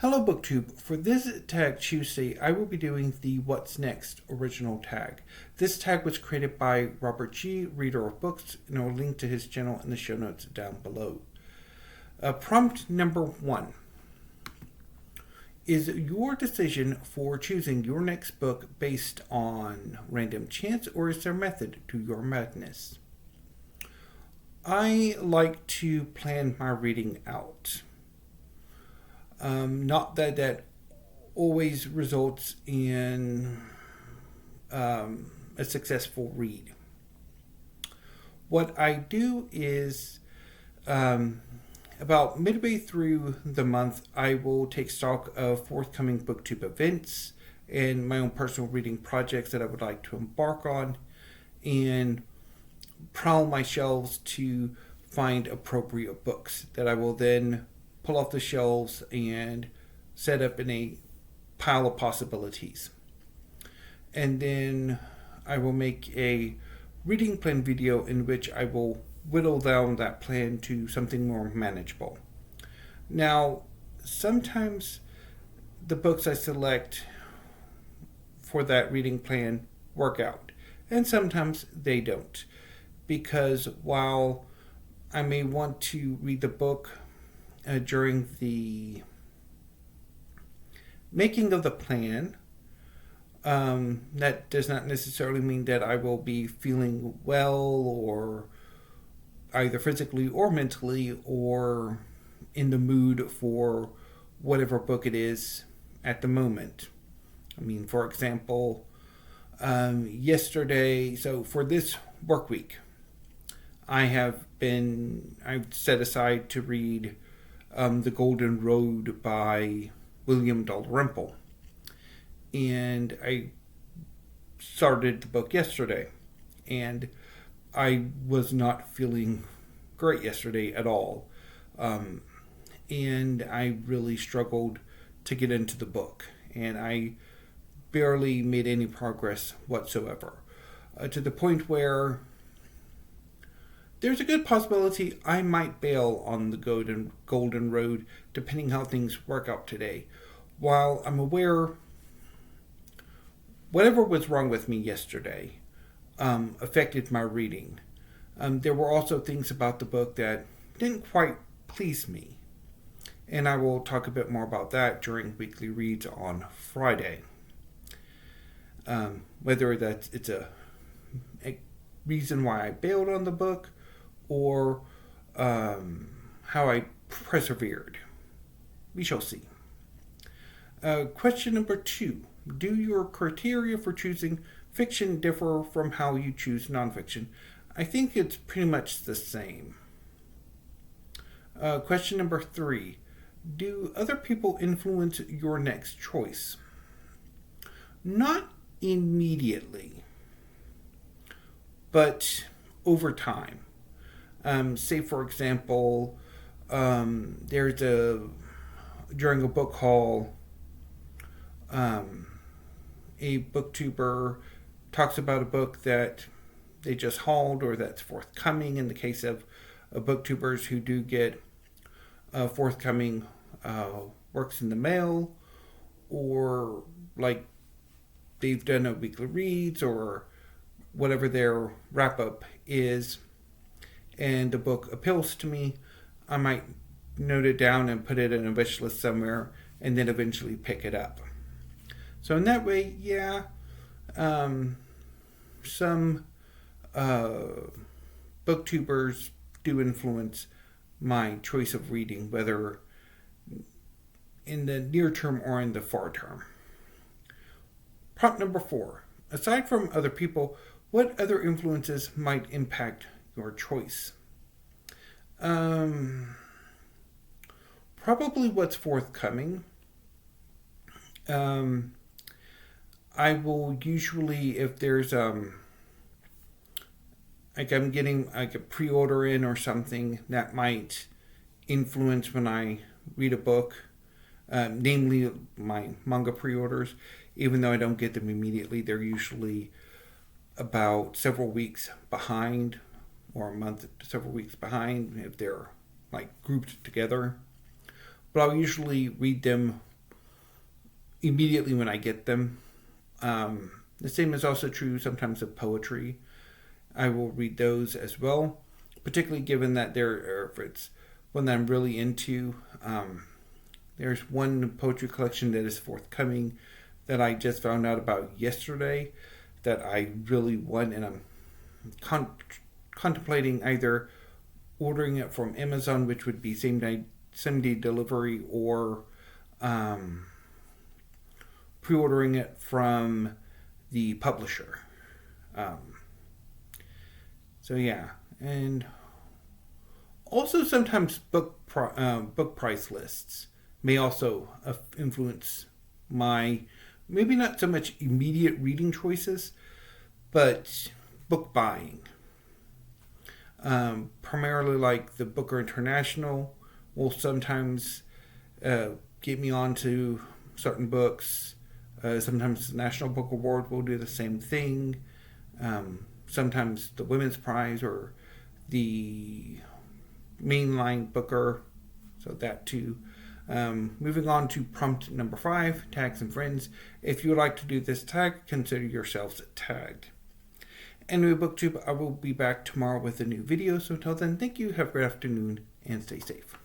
Hello BookTube. For this Tag Tuesday, I will be doing the What's Next original tag. This tag was created by Robert G., reader of books, and I will link to his channel in the show notes down below. Prompt number 1. Is your decision for choosing your next book based on random chance, or is there method to your madness? I like to plan my reading out. Not that always results in a successful read. What I do is about midway through the month, I will take stock of forthcoming BookTube events and my own personal reading projects that I would like to embark on, and prowl my shelves to find appropriate books that I will then pull off the shelves and set up in a pile of possibilities. And then I will make a reading plan video in which I will whittle down that plan to something more manageable. Now, sometimes the books I select for that reading plan work out, and sometimes they don't. Because while I may want to read the book during the making of the plan, that does not necessarily mean that I will be feeling well, or either physically or mentally, or in the mood for whatever book it is at the moment. I mean, for example, yesterday, so for this work week, I've set aside to read The Golden Road by William Dalrymple. And I started the book yesterday. And I was not feeling great yesterday at all. And I really struggled to get into the book. And I barely made any progress whatsoever. To the point where there's a good possibility I might bail on the Golden Road, depending how things work out today. While I'm aware whatever was wrong with me yesterday affected my reading, there were also things about the book that didn't quite please me. And I will talk a bit more about that during weekly reads on Friday. Whether it's a reason why I bailed on the book, or how I persevered. We shall see. Question number 2. Do your criteria for choosing fiction differ from how you choose nonfiction? I think it's pretty much the same. Question number 3. Do other people influence your next choice? Not immediately, but over time. Say, for example, during a book haul, a booktuber talks about a book that they just hauled or that's forthcoming. In the case of booktubers who do get forthcoming works in the mail, or like they've done a weekly reads or whatever their wrap-up is, and the book appeals to me, I might note it down and put it in a wish list somewhere, and then eventually pick it up. So in that way, yeah, some booktubers do influence my choice of reading, whether in the near term or in the far term. Prompt number 4. Aside from other people, what other influences might impact your choice? Probably what's forthcoming. I will usually, if there's like I'm getting like a pre-order in or something, that might influence when I read a book, namely my manga pre-orders. Even though I don't get them immediately, they're usually about several weeks behind, or a month to several weeks behind if they're like grouped together. But I'll usually read them immediately when I get them. The same is also true sometimes of poetry. I will read those as well, particularly given that if it's one that I'm really into. There's one poetry collection that is forthcoming that I just found out about yesterday that I really want, and I'm contemplating either ordering it from Amazon, which would be same day delivery, or pre-ordering it from the publisher. So yeah, and also sometimes book price lists may also influence my maybe not so much immediate reading choices, but book buying. Primarily, like the Booker International will sometimes get me onto certain books. Sometimes the National Book Award will do the same thing. Sometimes the Women's Prize or the mainline Booker, so that too. Moving on to prompt number 5, tags and friends. If you would like to do this tag, consider yourselves tagged. Anyway, BookTube, I will be back tomorrow with a new video. So until then, thank you, have a great afternoon, and stay safe.